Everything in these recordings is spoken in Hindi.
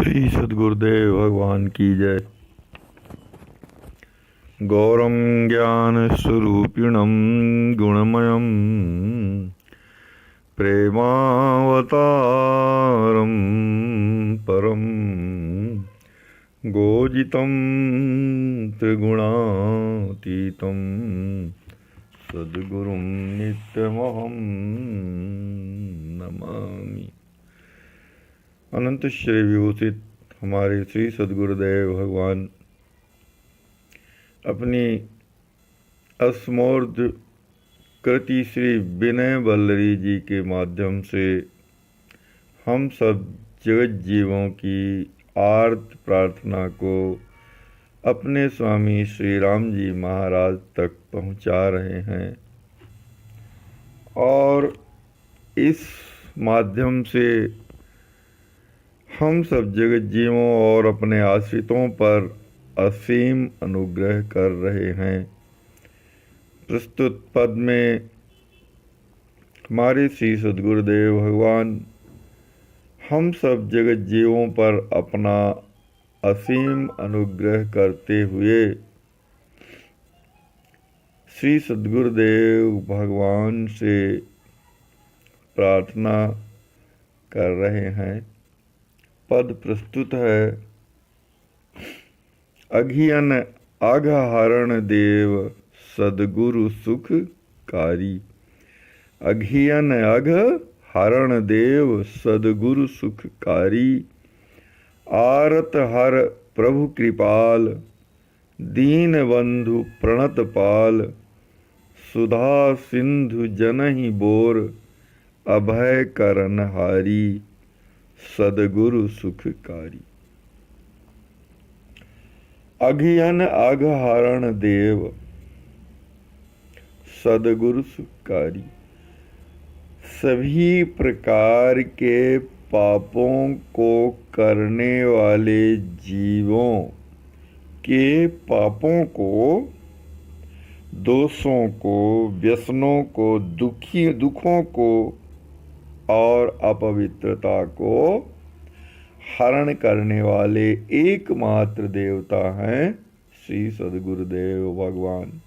श्री सद्गुरुदेव भगवान की जय। गौरम ज्ञान स्वरूपिणम गुणमयम प्रेमावतारम परम गोजितम त्रिगुणातीतम सद्गुरुं नित्यमहं नमामि। अनंत श्री विभूषित हमारे श्री सद्गुरुदेव भगवान अपनी अस्मौर्ध कृति श्री विनय वल्लरी जी के माध्यम से हम सब जगत जीवों की आर्त प्रार्थना को अपने स्वामी श्री राम जी महाराज तक पहुंचा रहे हैं और इस माध्यम से हम सब जगत जीवों और अपने आश्रितों पर असीम अनुग्रह कर रहे हैं। प्रस्तुत पद में हमारे श्री सद्गुरुदेव भगवान हम सब जगत जीवों पर अपना असीम अनुग्रह करते हुए श्री सद्गुरुदेव भगवान से प्रार्थना कर रहे हैं। पद प्रस्तुत है। अघियन आघहरण देव सद्गुरु सुखकारी। अघियन अघ हरण देव सद्गुरु सुखकारी। आरत हर प्रभु कृपाल दीन बंधु प्रणत पाल। सुधा सिंधु जनहि बोर अभय करन हारी सद्गुरु सुखकारी। अघियन आघहरण देव सद्गुरु सुखकारी। सभी प्रकार के पापों को करने वाले जीवों के पापों को, दोषों को, व्यसनों को, दुखों को और अपवित्रता को हरण करने वाले एकमात्र देवता हैं श्री सद्गुरुदेव भगवान।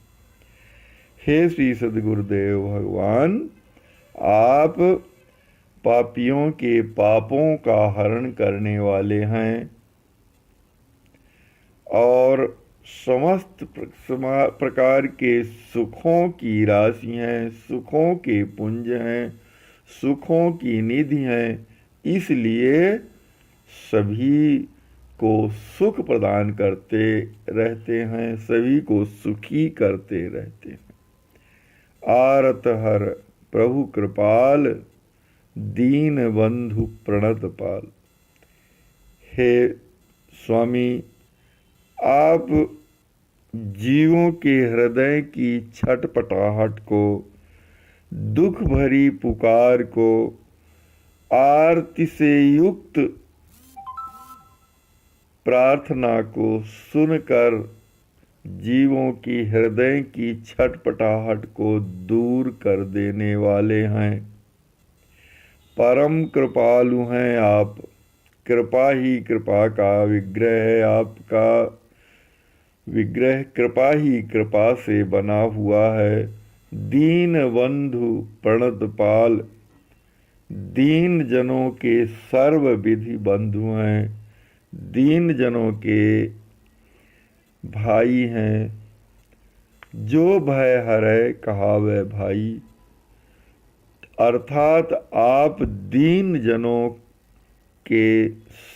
हे श्री सद्गुरुदेव भगवान, आप पापियों के पापों का हरण करने वाले हैं और समस्त प्रकार के सुखों की राशि हैं, सुखों के पुंज हैं, सुखों की निधि हैं। इसलिए सभी को सुख प्रदान करते रहते हैं, सभी को सुखी करते रहते हैं। आरत हर प्रभु कृपाल दीन बंधु प्रणत पाल। हे स्वामी, आप जीवों के हृदय की छटपटाहट को, दुख भरी पुकार को, आरती से युक्त प्रार्थना को सुनकर जीवों की हृदय की छटपटाहट को दूर कर देने वाले हैं। परम कृपालु हैं आप। कृपा ही कृपा का विग्रह है। आपका विग्रह कृपा ही कृपा से बना हुआ है। दीन बंधु प्रणत पाल। दीन जनों के सर्व विधि बंधु हैं, दीन जनों के भाई हैं। जो भय हरै कहावै भाई। अर्थात आप दीन जनों के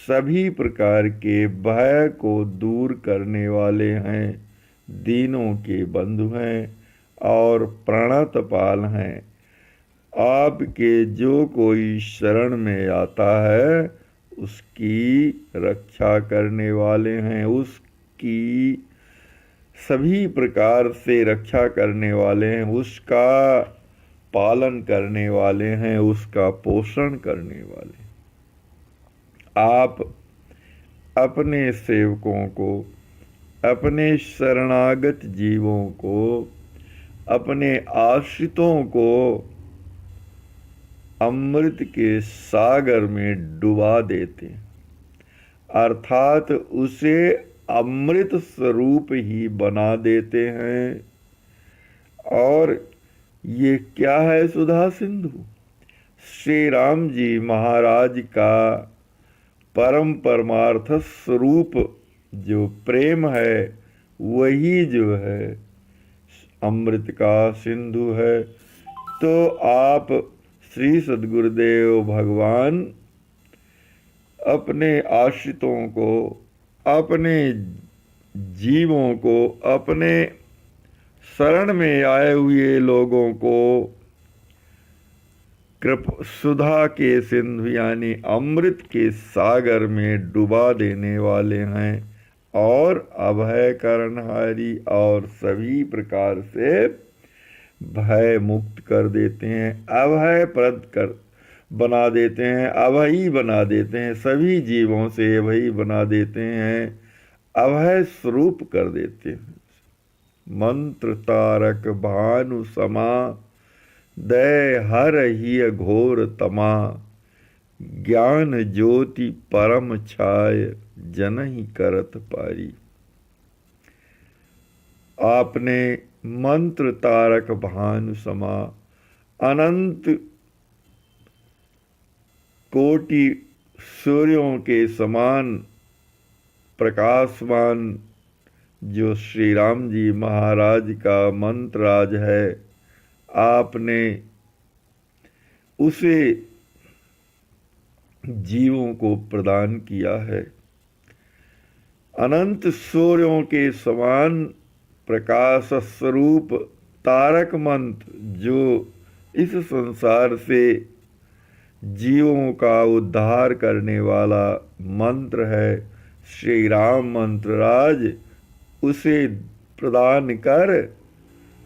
सभी प्रकार के भय को दूर करने वाले हैं, दीनों के बंधु हैं और प्रणत पाल हैं। आपके जो कोई शरण में आता है उसकी रक्षा करने वाले हैं, उसकी सभी प्रकार से रक्षा करने वाले हैं, उसका पालन करने वाले हैं, उसका पोषण करने वाले। आप अपने सेवकों को, अपने शरणागत जीवों को, अपने आश्रितों को अमृत के सागर में डुबा देते हैं। अर्थात उसे अमृत स्वरूप ही बना देते हैं। और ये क्या है सुधा सिंधु? श्री राम जी महाराज का परम परमार्थ स्वरूप जो प्रेम है, वही जो है अमृत का सिंधु है। तो आप श्री सद्गुरुदेव भगवान अपने आश्रितों को, अपने जीवों को, अपने शरण में आए हुए लोगों को सुधा के सिंधु यानी अमृत के सागर में डुबा देने वाले हैं और अभय करणहारी और सभी प्रकार से भय मुक्त कर देते हैं, अभय प्रद कर बना देते हैं, अभयी बना देते हैं, सभी जीवों से अभयी बना देते हैं, अभय स्वरूप कर देते हैं। मंत्र तारक भानु समा, दय हर ही घोर तमा, ज्ञान ज्योति परम छाय, जन ही करत पारी। आपने मंत्र तारक भानु समा, अनंत कोटि सूर्यों के समान प्रकाशमान जो श्री राम जी महाराज का मंत्रराज है, आपने उसे जीवों को प्रदान किया है। अनंत सूर्यों के समान प्रकाश स्वरूप तारक मंत्र जो इस संसार से जीवों का उद्धार करने वाला मंत्र है, श्री राम मंत्रराज, उसे प्रदान कर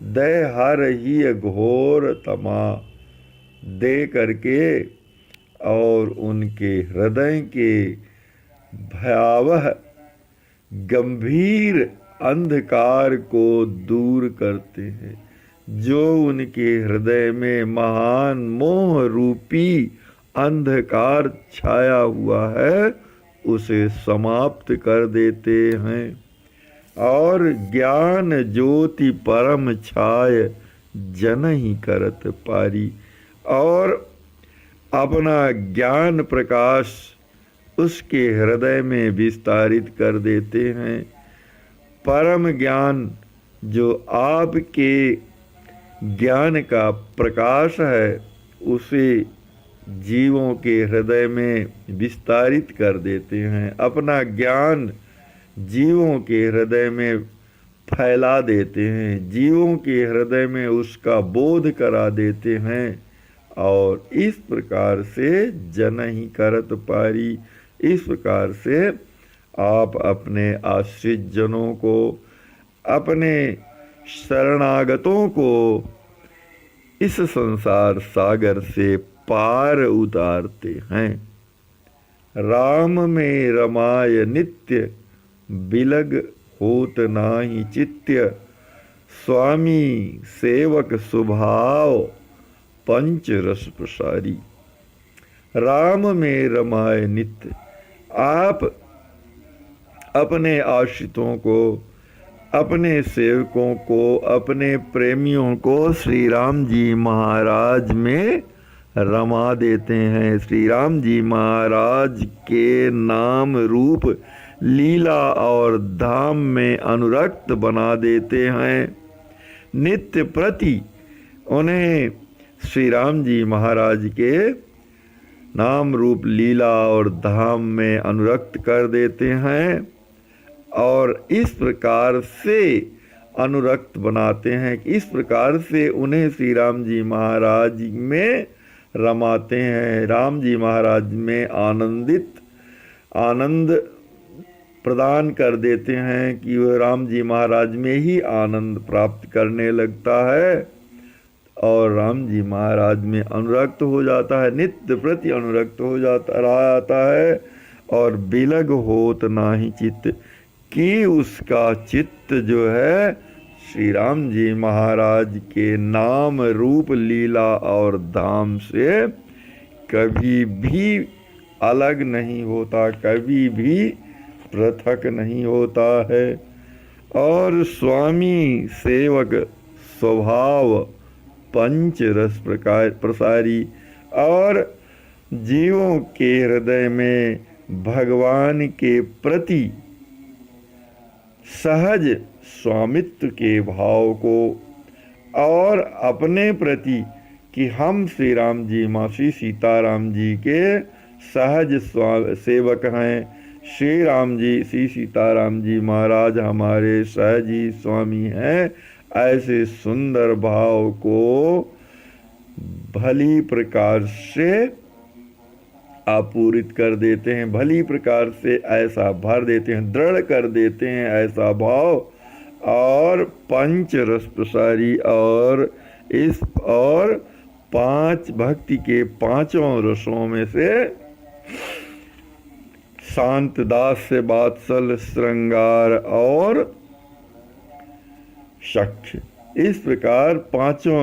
दय हर ही घोर तमा दे करके और उनके हृदय के भयावह गंभीर अंधकार को दूर करते हैं। जो उनके हृदय में महान मोह रूपी अंधकार छाया हुआ है, उसे समाप्त कर देते हैं और ज्ञान ज्योति परम छाय, जन ही करत पारी। और अपना ज्ञान प्रकाश उसके हृदय में विस्तारित कर देते हैं। परम ज्ञान जो आपके ज्ञान का प्रकाश है, उसे जीवों के हृदय में विस्तारित कर देते हैं। अपना ज्ञान जीवों के हृदय में फैला देते हैं, जीवों के हृदय में उसका बोध करा देते हैं और इस प्रकार से जन ही करत पारी। इस प्रकार से आप अपने आश्रित जनों को, अपने शरणागतों को इस संसार सागर से पार उतारते हैं। राम में रमाय नित्य, बिलग होत नाही चित्य, स्वामी सेवक स्वभाव, पंच रस प्रसारी। राम में रमाय नित्य, आप अपने आश्रितों को, अपने सेवकों को, अपने प्रेमियों को श्री राम जी महाराज में रमा देते हैं। श्री राम जी महाराज के नाम रूप लीला और धाम में अनुरक्त बना देते हैं। नित्य प्रति उन्हें श्री राम जी महाराज के नाम रूप लीला और धाम में अनुरक्त कर देते हैं और इस प्रकार से अनुरक्त बनाते हैं। इस प्रकार से उन्हें श्री राम जी महाराज में रमाते हैं। राम जी महाराज में आनंद प्रदान कर देते हैं कि वह राम जी महाराज में ही आनंद प्राप्त करने लगता है और राम जी महाराज में अनुरक्त हो जाता है, नित्य प्रति अनुरक्त हो जाता है। और बिलग होत नाही चित्त, कि उसका चित्त जो है श्री राम जी महाराज के नाम रूप लीला और धाम से कभी भी अलग नहीं होता, कभी भी पृथक नहीं होता है। और स्वामी सेवक स्वभाव पंच रस प्रकार प्रसारी, और जीवों के हृदय में भगवान के प्रति सहज स्वामित्व के भाव को, और अपने प्रति कि हम श्री राम जी माँ श्री सीताराम जी के सहज सेवक हैं, श्री राम जी श्री सीताराम जी महाराज हमारे सहज ही स्वामी हैं, ऐसे सुंदर भाव को भली प्रकार से आपूरित कर देते हैं, भली प्रकार से ऐसा भर देते हैं, दृढ़ कर देते हैं ऐसा भाव। और पंच रस प्रसारी, और पांच भक्ति के पांचों रसों में से शांत दास्य वात्सल श्रृंगार और शक्य, इस प्रकार पांचों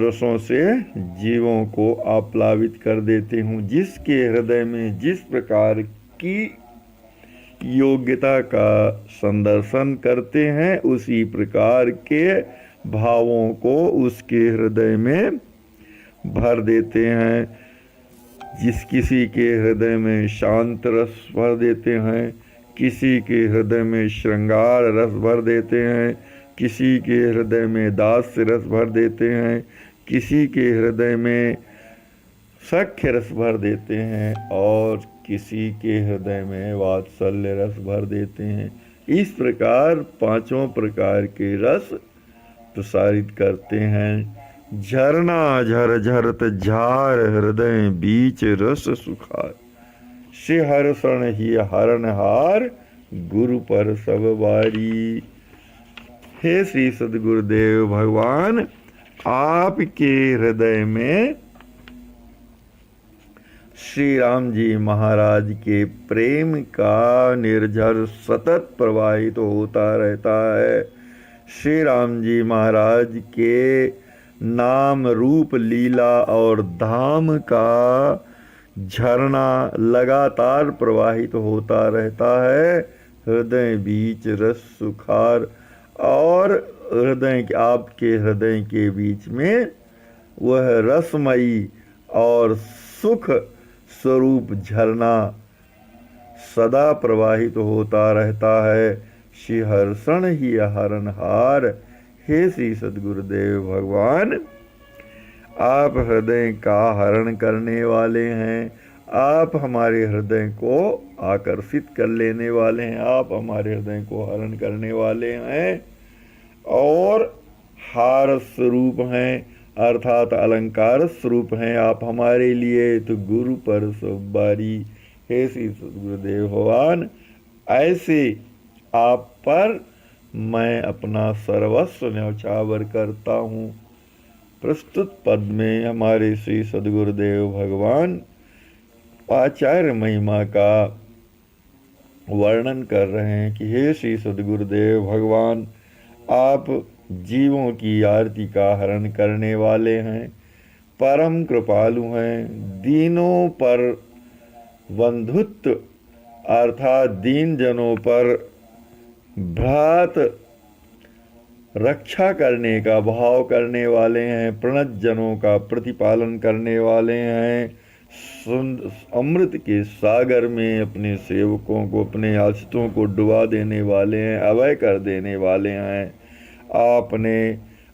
रसों से जीवों को आप्लावित कर देते हूँ। जिसके हृदय में जिस प्रकार की योग्यता का संदर्शन करते हैं, उसी प्रकार के भावों को उसके हृदय में भर देते हैं। किसी के हृदय में शांत रस भर देते हैं, किसी के हृदय में श्रृंगार रस भर देते हैं, किसी के हृदय में दास्य रस भर देते हैं, किसी के हृदय में सख्य रस भर देते हैं, और किसी के हृदय में वात्सल्य रस भर देते हैं। इस प्रकार पांचों प्रकार के रस प्रसारित करते हैं। झरना झर झरत झार हृदय बीच रस सुखार, से हर्षण ही हरणहार गुरु पर सब बारी। हे श्री सद्गुरुदेव भगवान, आपके हृदय में श्री राम जी महाराज के प्रेम का निर्झर सतत प्रवाहित होता रहता है। श्री राम जी महाराज के नाम रूप लीला और धाम का झरना लगातार प्रवाहित होता रहता है। हृदय बीच रस सुखार, और आपके हृदय के बीच में वह रसमयी और सुख स्वरूप झरना सदा प्रवाहित होता रहता है। श्री हर्षण ही हरणहार। हे श्री सद्गुरुदेव भगवान, आप हृदय का हरण करने वाले हैं, आप हमारे हृदय को आकर्षित कर लेने वाले हैं, आप हमारे हृदय को हरण करने वाले हैं, और हार स्वरूप हैं, अर्थात अलंकार स्वरूप हैं आप हमारे लिए, तो गुरु पर सब बारी। हे श्री सद्गुरुदेव भगवान, ऐसे आप पर मैं अपना सर्वस्व न्यौछावर करता हूँ। प्रस्तुत पद में हमारे श्री सद्गुरुदेव भगवान आचार्य महिमा का वर्णन कर रहे हैं कि हे श्री सद्गुरुदेव भगवान, आप जीवों की आरती का हरण करने वाले हैं, परम कृपालु हैं, दीनों पर बंधुत्व अर्थात दीन जनों पर भ्रात रक्षा करने का भाव करने वाले हैं, प्रणत जनों का प्रतिपालन करने वाले हैं, अमृत के सागर में अपने सेवकों को, अपने आश्रितों को डुबा देने वाले हैं, अभय कर देने वाले हैं। आपने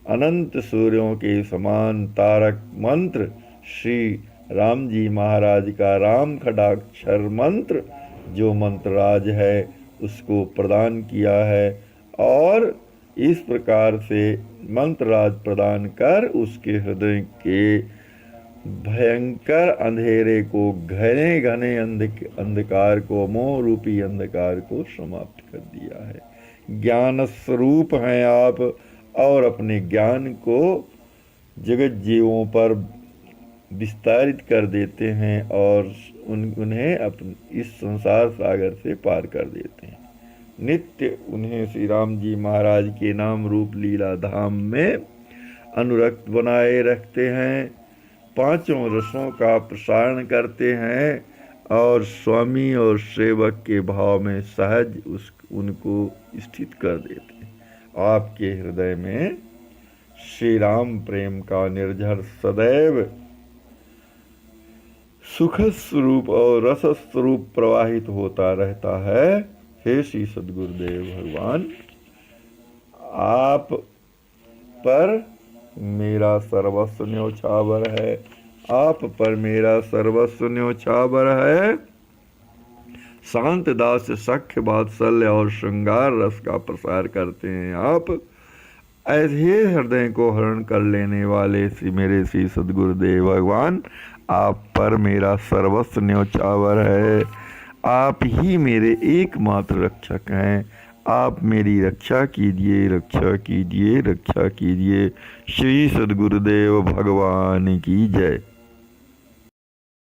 अनंत सूर्यों के समान तारक मंत्र श्री राम जी महाराज का राम खडाक्षर मंत्र जो मंत्रराज है उसको प्रदान किया है, और इस प्रकार से मंत्रराज प्रदान कर उसके हृदय के भयंकर अंधेरे को, घने घने अंधकार को, मोह रूपी अंधकार को समाप्त कर दिया है। ज्ञान स्वरूप हैं आप, और अपने ज्ञान को जगत जीवों पर विस्तारित कर देते हैं और उन्हें अपने इस संसार सागर से पार कर देते हैं। नित्य उन्हें श्री राम जी महाराज के नाम रूप लीला धाम में अनुरक्त बनाए रखते हैं, पांचों रसों का प्रसारण करते हैं और स्वामी और सेवक के भाव में सहज उनको स्थित कर देते हैं। आपके हृदय में श्री राम प्रेम का निर्झर सदैव सुख स्वरूप और रस स्वरूप प्रवाहित होता रहता है। हे श्री सद्गुरुदेव भगवान, आप पर मेरा सर्वस्व न्योछावर है, आप पर मेरा सर्वस्व न्योछावर है। शांत दास सख्य वात्सल्य और श्रृंगार रस का प्रसार करते हैं आप। ऐसे हृदय को हरण कर लेने वाले मेरे श्री सद्गुरुदेव भगवान, आप पर मेरा सर्वस्व न्योछावर है। आप ही मेरे एकमात्र रक्षक हैं। आप मेरी रक्षा कीजिए, रक्षा कीजिए, रक्षा कीजिए। श्री सद्गुरुदेव भगवान की जय।